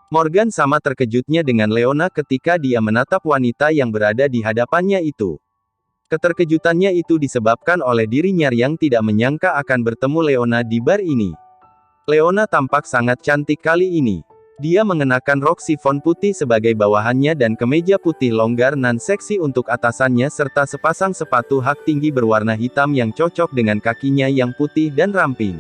Morgan sama terkejutnya dengan Leona ketika dia menatap wanita yang berada di hadapannya itu. Keterkejutannya itu disebabkan oleh dirinya yang tidak menyangka akan bertemu Leona di bar ini. Leona tampak sangat cantik kali ini. Dia mengenakan rok sifon putih sebagai bawahannya dan kemeja putih longgar nan seksi untuk atasannya serta sepasang sepatu hak tinggi berwarna hitam yang cocok dengan kakinya yang putih dan ramping.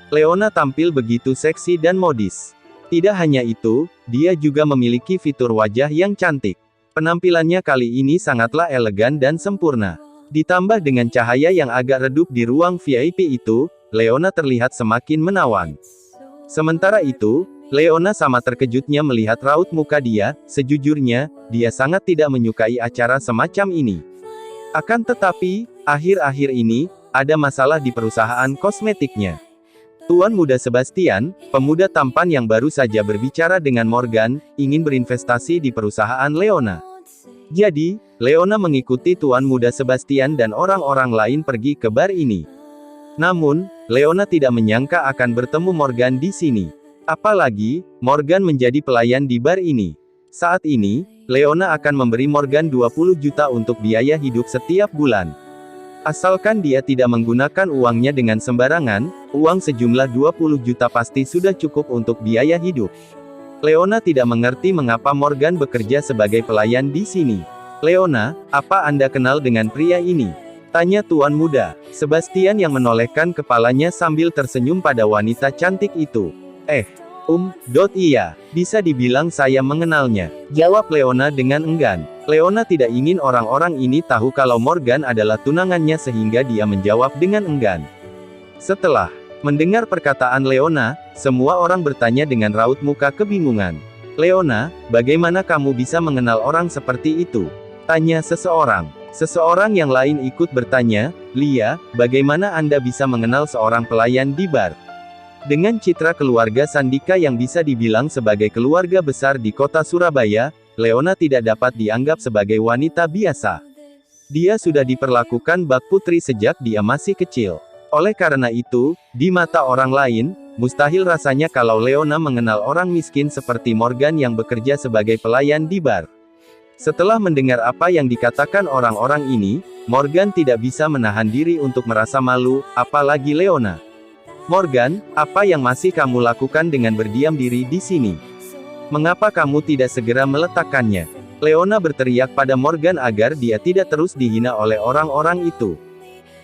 Leona tampil begitu seksi dan modis. Tidak hanya itu, dia juga memiliki fitur wajah yang cantik. Penampilannya kali ini sangatlah elegan dan sempurna. Ditambah dengan cahaya yang agak redup di ruang VIP itu, Leona terlihat semakin menawan. Sementara itu, Leona sama terkejutnya melihat raut muka dia. Sejujurnya, dia sangat tidak menyukai acara semacam ini. Akan tetapi, akhir-akhir ini, ada masalah di perusahaan kosmetiknya. Tuan Muda Sebastian, pemuda tampan yang baru saja berbicara dengan Morgan, ingin berinvestasi di perusahaan Leona. Jadi, Leona mengikuti Tuan Muda Sebastian dan orang-orang lain pergi ke bar ini. Namun, Leona tidak menyangka akan bertemu Morgan di sini. Apalagi, Morgan menjadi pelayan di bar ini. Saat ini, Leona akan memberi Morgan 20 juta untuk biaya hidup setiap bulan. Asalkan dia tidak menggunakan uangnya dengan sembarangan, uang sejumlah 20 juta pasti sudah cukup untuk biaya hidup. Leona tidak mengerti mengapa Morgan bekerja sebagai pelayan di sini. Leona, apa Anda kenal dengan pria ini? Tanya Tuan Muda Sebastian yang menolehkan kepalanya sambil tersenyum pada wanita cantik itu. Iya, bisa dibilang saya mengenalnya, jawab Leona dengan enggan. Leona tidak ingin orang-orang ini tahu kalau Morgan adalah tunangannya sehingga dia menjawab dengan enggan. Setelah mendengar perkataan Leona, semua orang bertanya dengan raut muka kebingungan. Leona, bagaimana kamu bisa mengenal orang seperti itu? Tanya seseorang. Seseorang yang lain ikut bertanya, Lia, bagaimana Anda bisa mengenal seorang pelayan di bar? Dengan citra keluarga Sandika yang bisa dibilang sebagai keluarga besar di kota Surabaya, Leona tidak dapat dianggap sebagai wanita biasa. Dia sudah diperlakukan bak putri sejak dia masih kecil. Oleh karena itu, di mata orang lain, mustahil rasanya kalau Leona mengenal orang miskin seperti Morgan yang bekerja sebagai pelayan di bar. Setelah mendengar apa yang dikatakan orang-orang ini, Morgan tidak bisa menahan diri untuk merasa malu, apalagi Leona. Morgan, apa yang masih kamu lakukan dengan berdiam diri di sini? Mengapa kamu tidak segera meletakkannya? Leona berteriak pada Morgan agar dia tidak terus dihina oleh orang-orang itu.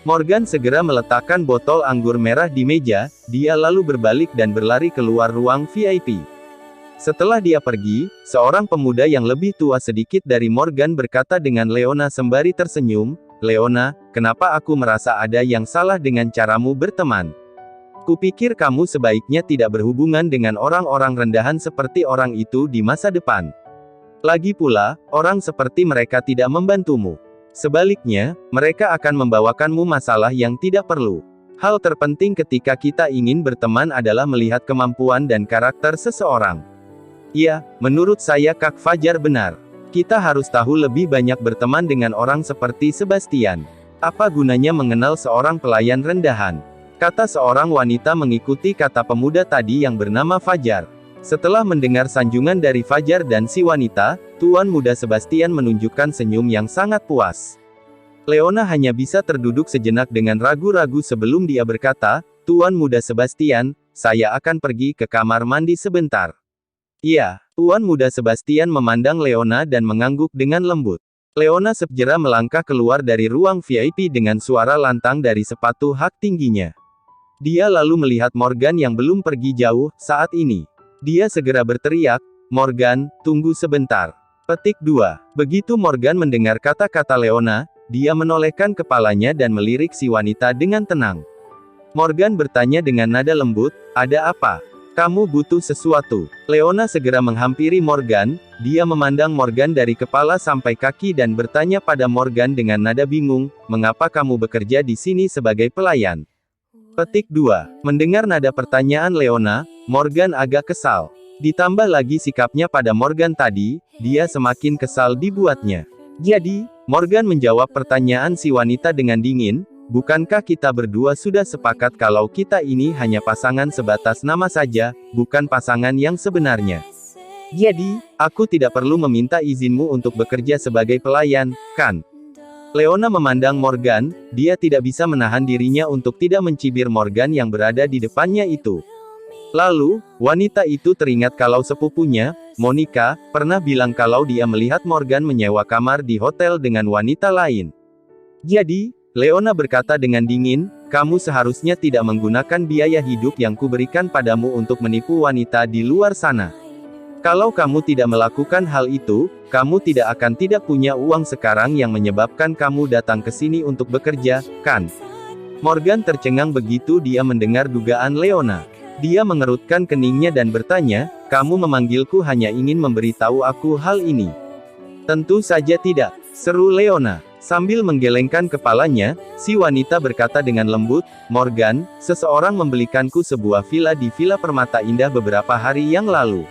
Morgan segera meletakkan botol anggur merah di meja, dia lalu berbalik dan berlari keluar ruang VIP. Setelah dia pergi, seorang pemuda yang lebih tua sedikit dari Morgan berkata dengan Leona sembari tersenyum, Leona, kenapa aku merasa ada yang salah dengan caramu berteman? Kupikir kamu sebaiknya tidak berhubungan dengan orang-orang rendahan seperti orang itu di masa depan. Lagi pula, orang seperti mereka tidak membantumu. Sebaliknya, mereka akan membawakanmu masalah yang tidak perlu. Hal terpenting ketika kita ingin berteman adalah melihat kemampuan dan karakter seseorang. Ya, menurut saya Kak Fajar benar. Kita harus tahu lebih banyak berteman dengan orang seperti Sebastian. Apa gunanya mengenal seorang pelayan rendahan? Kata seorang wanita mengikuti kata pemuda tadi yang bernama Fajar. Setelah mendengar sanjungan dari Fajar dan si wanita, Tuan Muda Sebastian menunjukkan senyum yang sangat puas. Leona hanya bisa terduduk sejenak dengan ragu-ragu sebelum dia berkata, Tuan Muda Sebastian, saya akan pergi ke kamar mandi sebentar. Iya, Tuan Muda Sebastian memandang Leona dan mengangguk dengan lembut. Leona segera melangkah keluar dari ruang VIP dengan suara lantang dari sepatu hak tingginya. Dia lalu melihat Morgan yang belum pergi jauh, saat ini. Dia segera berteriak, Morgan, tunggu sebentar. Petik 2. Begitu Morgan mendengar kata-kata Leona, dia menolehkan kepalanya dan melirik si wanita dengan tenang. Morgan bertanya dengan nada lembut, ada apa? Kamu butuh sesuatu. Leona segera menghampiri Morgan, dia memandang Morgan dari kepala sampai kaki dan bertanya pada Morgan dengan nada bingung, mengapa kamu bekerja di sini sebagai pelayan? Petik 2. Mendengar nada pertanyaan Leona, Morgan agak kesal. Ditambah lagi sikapnya pada Morgan tadi, dia semakin kesal dibuatnya. Jadi, Morgan menjawab pertanyaan si wanita dengan dingin, bukankah kita berdua sudah sepakat kalau kita ini hanya pasangan sebatas nama saja, bukan pasangan yang sebenarnya? Jadi, aku tidak perlu meminta izinmu untuk bekerja sebagai pelayan, kan? Leona memandang Morgan, dia tidak bisa menahan dirinya untuk tidak mencibir Morgan yang berada di depannya itu. Lalu, wanita itu teringat kalau sepupunya, Monica, pernah bilang kalau dia melihat Morgan menyewa kamar di hotel dengan wanita lain. Jadi, Leona berkata dengan dingin, kamu seharusnya tidak menggunakan biaya hidup yang kuberikan padamu untuk menipu wanita di luar sana. Kalau kamu tidak melakukan hal itu, kamu tidak akan tidak punya uang sekarang yang menyebabkan kamu datang ke sini untuk bekerja, kan? Morgan tercengang begitu dia mendengar dugaan Leona. Dia mengerutkan keningnya dan bertanya, kamu memanggilku hanya ingin memberitahu aku hal ini. Tentu saja tidak, seru Leona. Sambil menggelengkan kepalanya, si wanita berkata dengan lembut, Morgan, seseorang membelikanku sebuah villa di Villa Permata Indah beberapa hari yang lalu.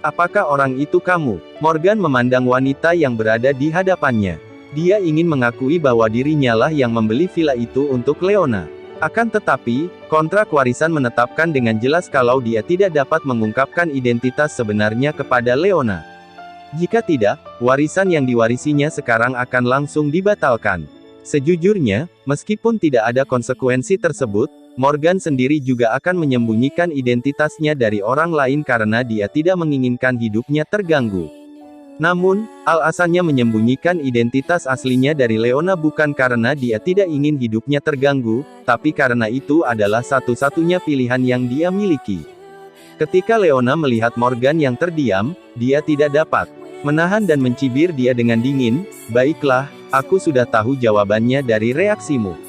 Apakah orang itu kamu? Morgan memandang wanita yang berada di hadapannya. Dia ingin mengakui bahwa dirinya lah yang membeli villa itu untuk Leona. Akan tetapi, kontrak warisan menetapkan dengan jelas kalau dia tidak dapat mengungkapkan identitas sebenarnya kepada Leona. Jika tidak, warisan yang diwarisinya sekarang akan langsung dibatalkan. Sejujurnya, meskipun tidak ada konsekuensi tersebut, Morgan sendiri juga akan menyembunyikan identitasnya dari orang lain karena dia tidak menginginkan hidupnya terganggu. Namun, alasannya menyembunyikan identitas aslinya dari Leona bukan karena dia tidak ingin hidupnya terganggu, tapi karena itu adalah satu-satunya pilihan yang dia miliki. Ketika Leona melihat Morgan yang terdiam, dia tidak dapat menahan dan mencibir dia dengan dingin, baiklah, aku sudah tahu jawabannya dari reaksimu.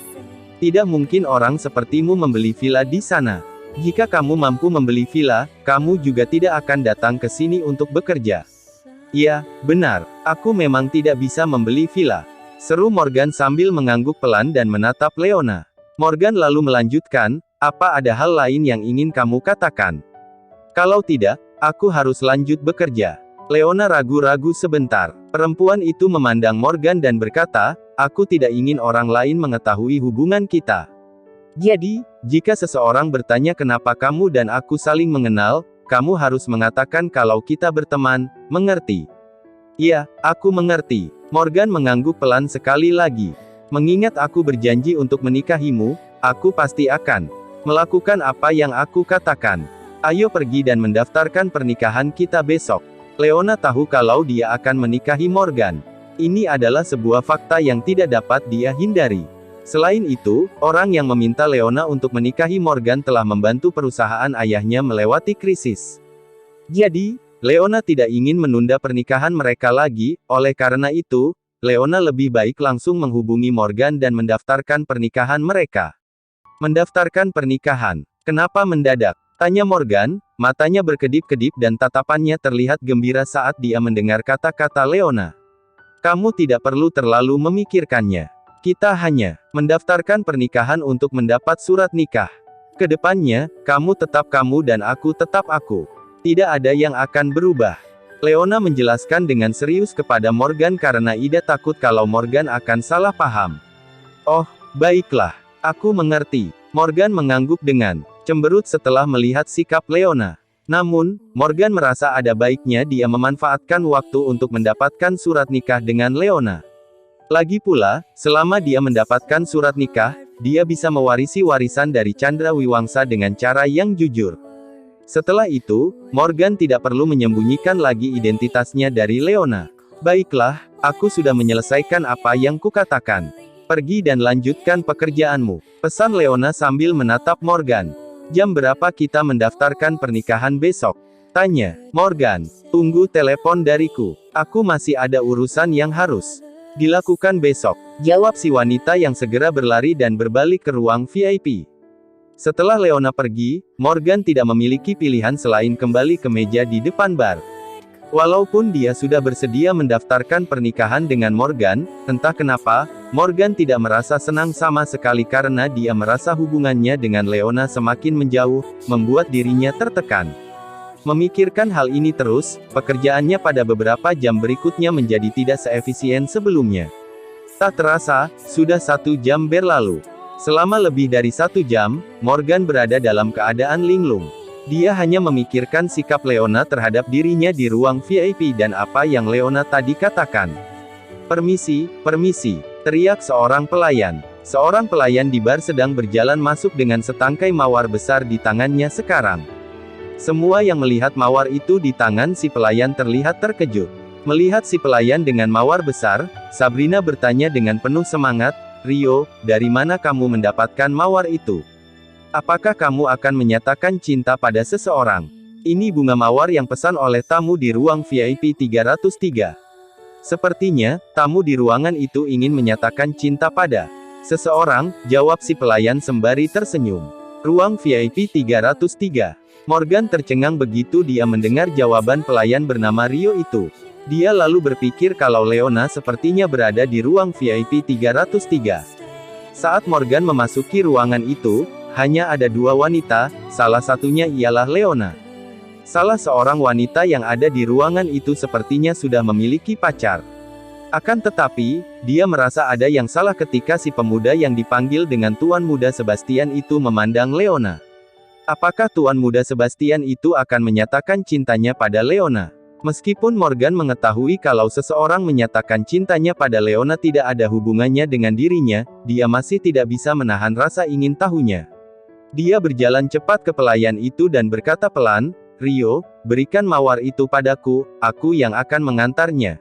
Tidak mungkin orang sepertimu membeli villa di sana. Jika kamu mampu membeli villa, kamu juga tidak akan datang ke sini untuk bekerja. Iya, benar, aku memang tidak bisa membeli villa. Seru Morgan sambil mengangguk pelan dan menatap Leona. Morgan lalu melanjutkan, apa ada hal lain yang ingin kamu katakan? Kalau tidak, aku harus lanjut bekerja. Leona ragu-ragu sebentar. Perempuan itu memandang Morgan dan berkata, aku tidak ingin orang lain mengetahui hubungan kita. Jadi, jika seseorang bertanya kenapa kamu dan aku saling mengenal, kamu harus mengatakan kalau kita berteman, mengerti? Iya, aku mengerti. Morgan mengangguk pelan sekali lagi. Mengingat aku berjanji untuk menikahimu, aku pasti akan melakukan apa yang aku katakan. Ayo pergi dan mendaftarkan pernikahan kita besok. Leona tahu kalau dia akan menikahi Morgan. Ini adalah sebuah fakta yang tidak dapat dia hindari. Selain itu, orang yang meminta Leona untuk menikahi Morgan telah membantu perusahaan ayahnya melewati krisis. Jadi, Leona tidak ingin menunda pernikahan mereka lagi, oleh karena itu, Leona lebih baik langsung menghubungi Morgan dan mendaftarkan pernikahan mereka. Mendaftarkan pernikahan. Kenapa mendadak? Tanya Morgan, matanya berkedip-kedip dan tatapannya terlihat gembira saat dia mendengar kata-kata Leona. Kamu tidak perlu terlalu memikirkannya. Kita hanya mendaftarkan pernikahan untuk mendapat surat nikah. Kedepannya, kamu tetap kamu dan aku tetap aku. Tidak ada yang akan berubah. Leona menjelaskan dengan serius kepada Morgan karena Ida takut kalau Morgan akan salah paham. Oh, baiklah. Aku mengerti. Morgan mengangguk dengan cemberut setelah melihat sikap Leona. Namun, Morgan merasa ada baiknya dia memanfaatkan waktu untuk mendapatkan surat nikah dengan Leona. Lagi pula, selama dia mendapatkan surat nikah, dia bisa mewarisi warisan dari Chandra Wiwangsa dengan cara yang jujur. Setelah itu, Morgan tidak perlu menyembunyikan lagi identitasnya dari Leona. Baiklah, aku sudah menyelesaikan apa yang kukatakan. Pergi dan lanjutkan pekerjaanmu, pesan Leona sambil menatap Morgan. Jam berapa kita mendaftarkan pernikahan besok? Tanya Morgan. Tunggu telepon dariku. Aku masih ada urusan yang harus dilakukan besok, jawab si wanita yang segera berlari dan berbalik ke ruang VIP. Setelah Leona pergi, Morgan tidak memiliki pilihan selain kembali ke meja di depan bar. Walaupun dia sudah bersedia mendaftarkan pernikahan dengan Morgan, entah kenapa, Morgan tidak merasa senang sama sekali karena dia merasa hubungannya dengan Leona semakin menjauh, membuat dirinya tertekan. Memikirkan hal ini terus, pekerjaannya pada beberapa jam berikutnya menjadi tidak seefisien sebelumnya. Tak terasa, sudah 1 jam berlalu. Selama lebih dari 1 jam, Morgan berada dalam keadaan linglung. Dia hanya memikirkan sikap Leona terhadap dirinya di ruang VIP dan apa yang Leona tadi katakan. "Permisi, permisi," teriak seorang pelayan. Seorang pelayan di bar sedang berjalan masuk dengan setangkai mawar besar di tangannya sekarang. Semua yang melihat mawar itu di tangan si pelayan terlihat terkejut. Melihat si pelayan dengan mawar besar, Sabrina bertanya dengan penuh semangat, "Rio, dari mana kamu mendapatkan mawar itu? Apakah kamu akan menyatakan cinta pada seseorang?" "Ini bunga mawar yang pesan oleh tamu di ruang VIP 303. Sepertinya, tamu di ruangan itu ingin menyatakan cinta pada seseorang," jawab si pelayan sembari tersenyum. Ruang VIP 303. Morgan tercengang begitu dia mendengar jawaban pelayan bernama Rio itu. Dia lalu berpikir kalau Leona sepertinya berada di ruang VIP 303. Saat Morgan memasuki ruangan itu, hanya ada dua wanita, salah satunya ialah Leona. Salah seorang wanita yang ada di ruangan itu sepertinya sudah memiliki pacar. Akan tetapi, dia merasa ada yang salah ketika si pemuda yang dipanggil dengan Tuan Muda Sebastian itu memandang Leona. Apakah Tuan Muda Sebastian itu akan menyatakan cintanya pada Leona? Meskipun Morgan mengetahui kalau seseorang menyatakan cintanya pada Leona tidak ada hubungannya dengan dirinya, dia masih tidak bisa menahan rasa ingin tahunya. Dia berjalan cepat ke pelayan itu dan berkata pelan, "Rio, berikan mawar itu padaku, aku yang akan mengantarnya."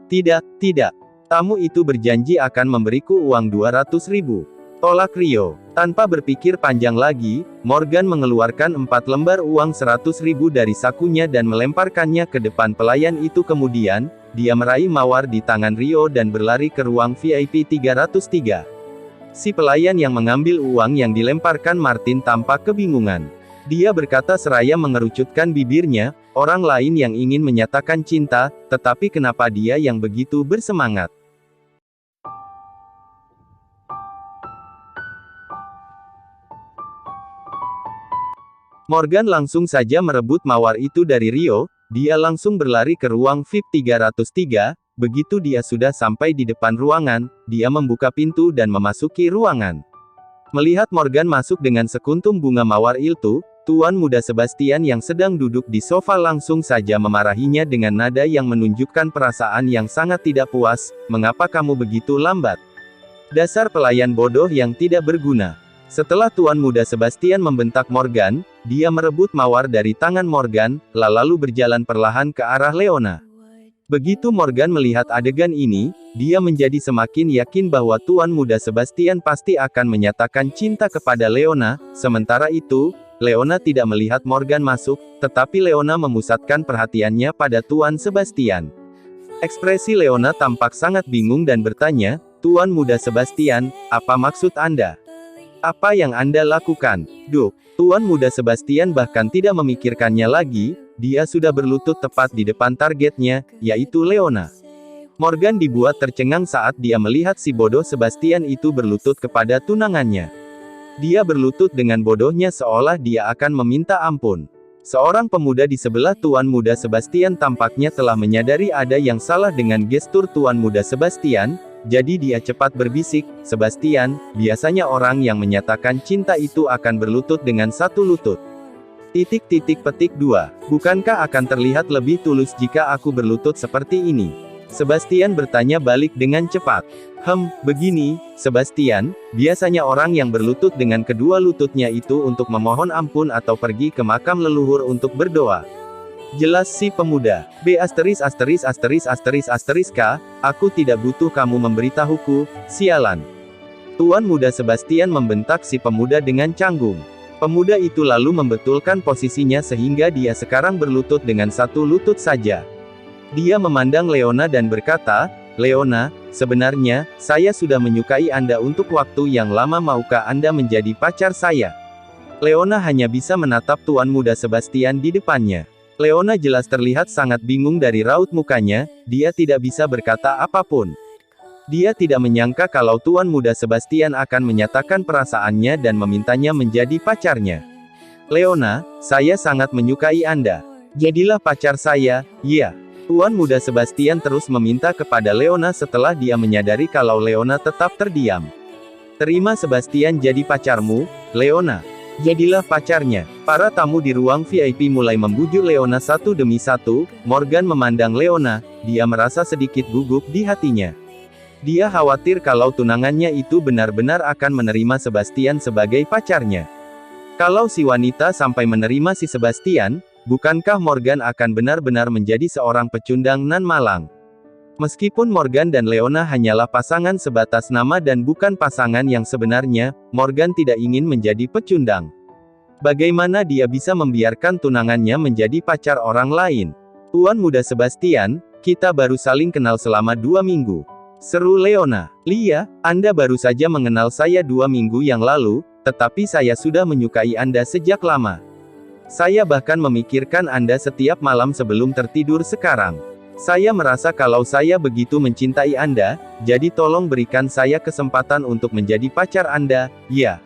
Tidak. Tamu itu berjanji akan memberiku uang 200.000. Tolak Rio. Tanpa berpikir panjang lagi, Morgan mengeluarkan 4 lembar uang 100.000 dari sakunya dan melemparkannya ke depan pelayan itu. Kemudian, dia meraih mawar di tangan Rio dan berlari ke ruang VIP 303. Si pelayan yang mengambil uang yang dilemparkan Martin tampak kebingungan. Dia berkata seraya mengerucutkan bibirnya, "Orang lain yang ingin menyatakan cinta, tetapi kenapa dia yang begitu bersemangat?" Morgan langsung saja merebut mawar itu dari Rio, dia langsung berlari ke ruang VIP 303, begitu dia sudah sampai di depan ruangan, dia membuka pintu dan memasuki ruangan. Melihat Morgan masuk dengan sekuntum bunga mawar itu, Tuan Muda Sebastian yang sedang duduk di sofa langsung saja memarahinya dengan nada yang menunjukkan perasaan yang sangat tidak puas, "Mengapa kamu begitu lambat? Dasar pelayan bodoh yang tidak berguna." Setelah Tuan Muda Sebastian membentak Morgan, dia merebut mawar dari tangan Morgan, lalu berjalan perlahan ke arah Leona. Begitu Morgan melihat adegan ini, dia menjadi semakin yakin bahwa Tuan Muda Sebastian pasti akan menyatakan cinta kepada Leona. Sementara itu, Leona tidak melihat Morgan masuk, tetapi Leona memusatkan perhatiannya pada Tuan Sebastian. Ekspresi Leona tampak sangat bingung dan bertanya, "Tuan Muda Sebastian, apa maksud Anda? Apa yang Anda lakukan?" Tuan Muda Sebastian bahkan tidak memikirkannya lagi, dia sudah berlutut tepat di depan targetnya, yaitu Leona. Morgan dibuat tercengang saat dia melihat si bodoh Sebastian itu berlutut kepada tunangannya. Dia berlutut dengan bodohnya seolah dia akan meminta ampun. Seorang pemuda di sebelah Tuan Muda Sebastian tampaknya telah menyadari ada yang salah dengan gestur Tuan Muda Sebastian, jadi dia cepat berbisik, "Sebastian, biasanya orang yang menyatakan cinta itu akan berlutut dengan satu lutut. Petik 2. Bukankah akan terlihat lebih tulus jika aku berlutut seperti ini?" Sebastian bertanya balik dengan cepat. Begini, Sebastian, biasanya orang yang berlutut dengan kedua lututnya itu untuk memohon ampun atau pergi ke makam leluhur untuk berdoa. Jelas si pemuda. Aku tidak butuh kamu memberitahuku, sialan. Tuan Muda Sebastian membentak si pemuda dengan canggung. Pemuda itu lalu membetulkan posisinya sehingga dia sekarang berlutut dengan satu lutut saja. Dia memandang Leona dan berkata, "Leona, sebenarnya, saya sudah menyukai Anda untuk waktu yang lama. Maukah Anda menjadi pacar saya?" Leona hanya bisa menatap Tuan Muda Sebastian di depannya. Leona jelas terlihat sangat bingung dari raut mukanya, dia tidak bisa berkata apapun. Dia tidak menyangka kalau Tuan Muda Sebastian akan menyatakan perasaannya dan memintanya menjadi pacarnya. "Leona, saya sangat menyukai Anda. Jadilah pacar saya, ya." Tuan Muda Sebastian terus meminta kepada Leona setelah dia menyadari kalau Leona tetap terdiam. "Terima Sebastian jadi pacarmu, Leona." Jadilah pacarnya. Para tamu di ruang VIP mulai membujuk Leona satu demi satu. Morgan memandang Leona, dia merasa sedikit gugup di hatinya. Dia khawatir kalau tunangannya itu benar-benar akan menerima Sebastian sebagai pacarnya. Kalau si wanita sampai menerima si Sebastian, bukankah Morgan akan benar-benar menjadi seorang pecundang nan malang? Meskipun Morgan dan Leona hanyalah pasangan sebatas nama dan bukan pasangan yang sebenarnya, Morgan tidak ingin menjadi pecundang. Bagaimana dia bisa membiarkan tunangannya menjadi pacar orang lain? Tuan muda Sebastian, kita baru saling kenal selama 2 minggu. Seru Leona. Lia, Anda baru saja mengenal saya 2 minggu yang lalu, tetapi saya sudah menyukai Anda sejak lama. Saya bahkan memikirkan Anda setiap malam sebelum tertidur sekarang. Saya merasa kalau saya begitu mencintai Anda, jadi tolong berikan saya kesempatan untuk menjadi pacar Anda, ya.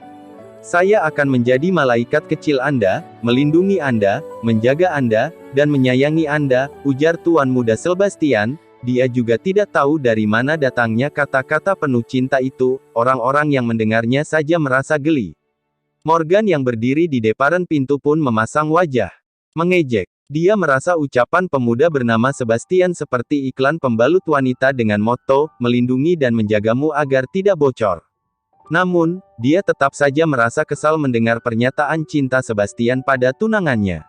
Saya akan menjadi malaikat kecil Anda, melindungi Anda, menjaga Anda, dan menyayangi Anda, ujar Tuan Muda Sebastian. Dia juga tidak tahu dari mana datangnya kata-kata penuh cinta itu, orang-orang yang mendengarnya saja merasa geli. Morgan yang berdiri di depan pintu pun memasang wajah mengejek. Dia merasa ucapan pemuda bernama Sebastian seperti iklan pembalut wanita dengan moto, melindungi dan menjagamu agar tidak bocor. Namun, dia tetap saja merasa kesal mendengar pernyataan cinta Sebastian pada tunangannya.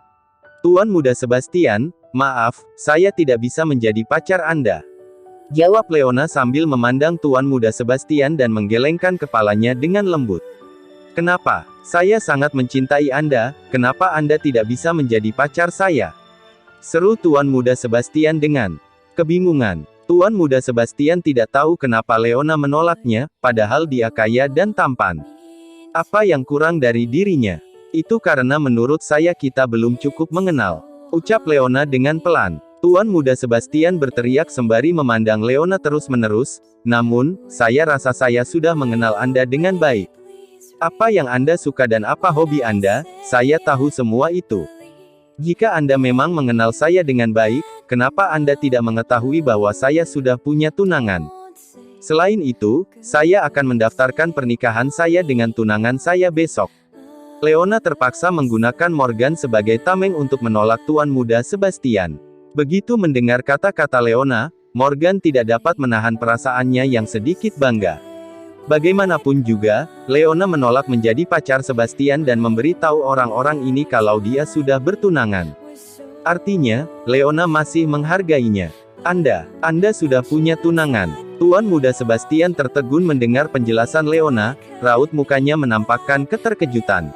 Tuan muda Sebastian, maaf, saya tidak bisa menjadi pacar Anda. Jawab Leona sambil memandang Tuan muda Sebastian dan menggelengkan kepalanya dengan lembut. Kenapa? Saya sangat mencintai Anda, kenapa Anda tidak bisa menjadi pacar saya? Seru Tuan muda Sebastian dengan kebingungan. Tuan muda Sebastian tidak tahu kenapa Leona menolaknya, padahal dia kaya dan tampan. Apa yang kurang dari dirinya? Itu karena menurut saya kita belum cukup mengenal. Ucap Leona dengan pelan. Tuan muda Sebastian berteriak sembari memandang Leona terus-menerus, namun, saya rasa saya sudah mengenal Anda dengan baik. Apa yang Anda suka dan apa hobi Anda, saya tahu semua itu. Jika Anda memang mengenal saya dengan baik, kenapa Anda tidak mengetahui bahwa saya sudah punya tunangan? Selain itu, saya akan mendaftarkan pernikahan saya dengan tunangan saya besok. Leona terpaksa menggunakan Morgan sebagai tameng untuk menolak Tuan muda Sebastian. Begitu mendengar kata-kata Leona, Morgan tidak dapat menahan perasaannya yang sedikit bangga. Bagaimanapun juga, Leona menolak menjadi pacar Sebastian dan memberitahu orang-orang ini kalau dia sudah bertunangan. Artinya, Leona masih menghargainya. Anda sudah punya tunangan. Tuan muda Sebastian tertegun mendengar penjelasan Leona, raut mukanya menampakkan keterkejutan.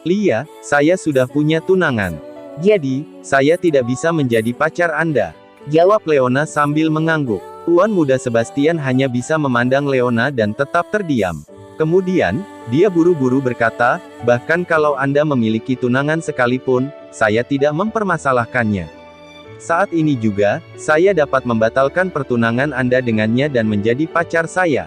Lia, saya sudah punya tunangan. Jadi, saya tidak bisa menjadi pacar Anda. Jawab Leona sambil mengangguk. Tuan muda Sebastian hanya bisa memandang Leona dan tetap terdiam. Kemudian, dia buru-buru berkata, bahkan kalau Anda memiliki tunangan sekalipun, saya tidak mempermasalahkannya. Saat ini juga, saya dapat membatalkan pertunangan Anda dengannya dan menjadi pacar saya.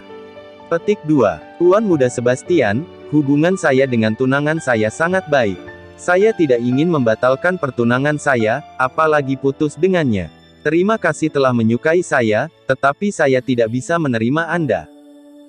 Petik 2. Tuan muda Sebastian, hubungan saya dengan tunangan saya sangat baik. Saya tidak ingin membatalkan pertunangan saya, apalagi putus dengannya. Terima kasih telah menyukai saya, tetapi saya tidak bisa menerima Anda.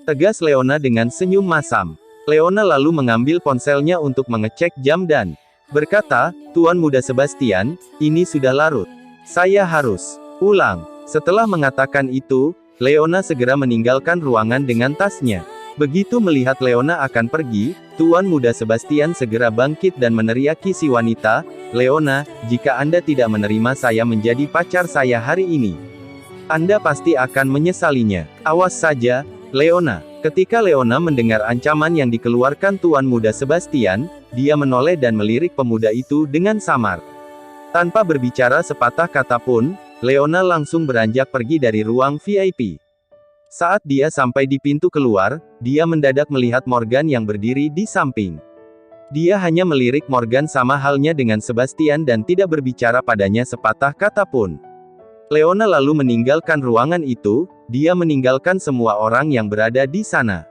Tegas Leona dengan senyum masam. Leona lalu mengambil ponselnya untuk mengecek jam dan berkata, Tuan muda Sebastian, ini sudah larut. Saya harus pulang. Setelah mengatakan itu, Leona segera meninggalkan ruangan dengan tasnya. Begitu melihat Leona akan pergi, Tuan muda Sebastian segera bangkit dan meneriaki si wanita, Leona, jika Anda tidak menerima saya menjadi pacar saya hari ini, Anda pasti akan menyesalinya. Awas saja, Leona. Ketika Leona mendengar ancaman yang dikeluarkan Tuan muda Sebastian, dia menoleh dan melirik pemuda itu dengan samar. Tanpa berbicara sepatah kata pun, Leona langsung beranjak pergi dari ruang VIP. Saat dia sampai di pintu keluar, dia mendadak melihat Morgan yang berdiri di samping. Dia hanya melirik Morgan sama halnya dengan Sebastian dan tidak berbicara padanya sepatah kata pun. Leona lalu meninggalkan ruangan itu, dia meninggalkan semua orang yang berada di sana.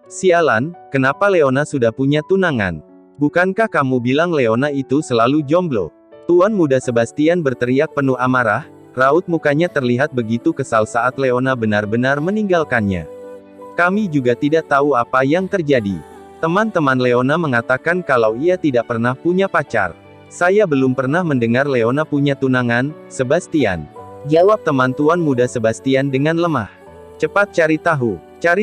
Sialan, kenapa Leona sudah punya tunangan? Bukankah kamu bilang Leona itu selalu jomblo? Tuan muda Sebastian berteriak penuh amarah. Raut mukanya terlihat begitu kesal saat Leona benar-benar meninggalkannya. Kami juga tidak tahu apa yang terjadi. Teman-teman Leona mengatakan kalau ia tidak pernah punya pacar. Saya belum pernah mendengar Leona punya tunangan, Sebastian. Jawab teman tuan muda Sebastian dengan lemah. Cepat cari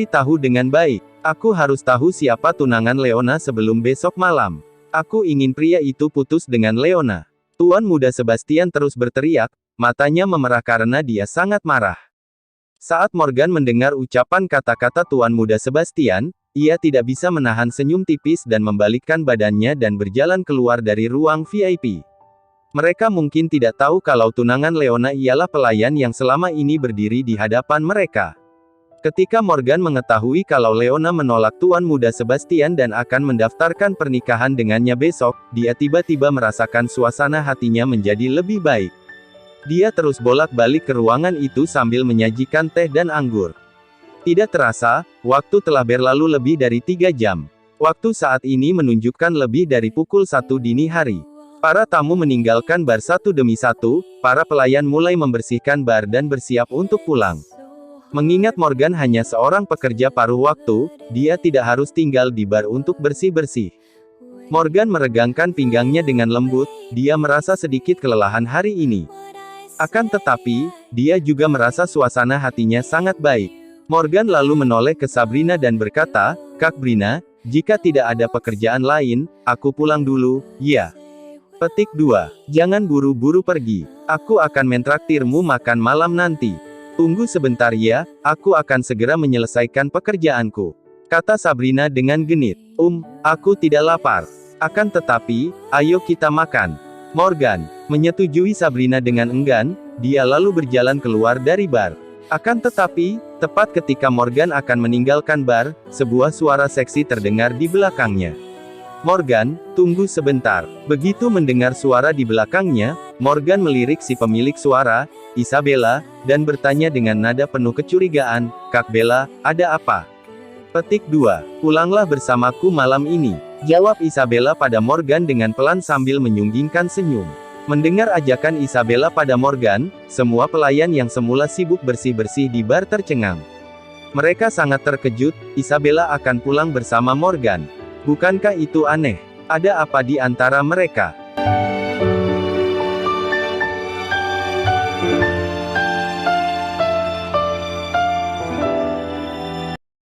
tahu dengan baik. Aku harus tahu siapa tunangan Leona sebelum besok malam. Aku ingin pria itu putus dengan Leona. Tuan muda Sebastian terus berteriak, matanya memerah karena dia sangat marah. Saat Morgan mendengar ucapan kata-kata tuan muda Sebastian, ia tidak bisa menahan senyum tipis dan membalikkan badannya dan berjalan keluar dari ruang VIP. Mereka mungkin tidak tahu kalau tunangan Leona ialah pelayan yang selama ini berdiri di hadapan mereka. Ketika Morgan mengetahui kalau Leona menolak tuan muda Sebastian dan akan mendaftarkan pernikahan dengannya besok, dia tiba-tiba merasakan suasana hatinya menjadi lebih baik. Dia terus bolak-balik ke ruangan itu sambil menyajikan teh dan anggur. Tidak terasa, waktu telah berlalu lebih dari 3 jam. Waktu saat ini menunjukkan lebih dari pukul 1 dini hari. Para tamu meninggalkan bar satu demi satu, para pelayan mulai membersihkan bar dan bersiap untuk pulang. Mengingat Morgan hanya seorang pekerja paruh waktu, dia tidak harus tinggal di bar untuk bersih-bersih. Morgan meregangkan pinggangnya dengan lembut, dia merasa sedikit kelelahan hari ini. Akan tetapi, dia juga merasa suasana hatinya sangat baik. Morgan lalu menoleh ke Sabrina dan berkata, "Kak Brina, jika tidak ada pekerjaan lain, aku pulang dulu, ya." Petik 2. Jangan buru-buru pergi. Aku akan mentraktirmu makan malam nanti. Tunggu sebentar ya, aku akan segera menyelesaikan pekerjaanku. Kata Sabrina dengan genit. Aku tidak lapar. Akan tetapi, ayo kita makan. Morgan menyetujui Sabrina dengan enggan, dia lalu berjalan keluar dari bar. Akan tetapi, tepat ketika Morgan akan meninggalkan bar, sebuah suara seksi terdengar di belakangnya. Morgan, tunggu sebentar. Begitu mendengar suara di belakangnya, Morgan melirik si pemilik suara, Isabella, dan bertanya dengan nada penuh kecurigaan, "Kak Bella, ada apa?" Petik 2. Pulanglah bersamaku malam ini. Jawab Isabella pada Morgan dengan pelan sambil menyunggingkan senyum. Mendengar ajakan Isabella pada Morgan, semua pelayan yang semula sibuk bersih-bersih di bar tercengang. Mereka sangat terkejut, Isabella akan pulang bersama Morgan. Bukankah itu aneh? Ada apa di antara mereka?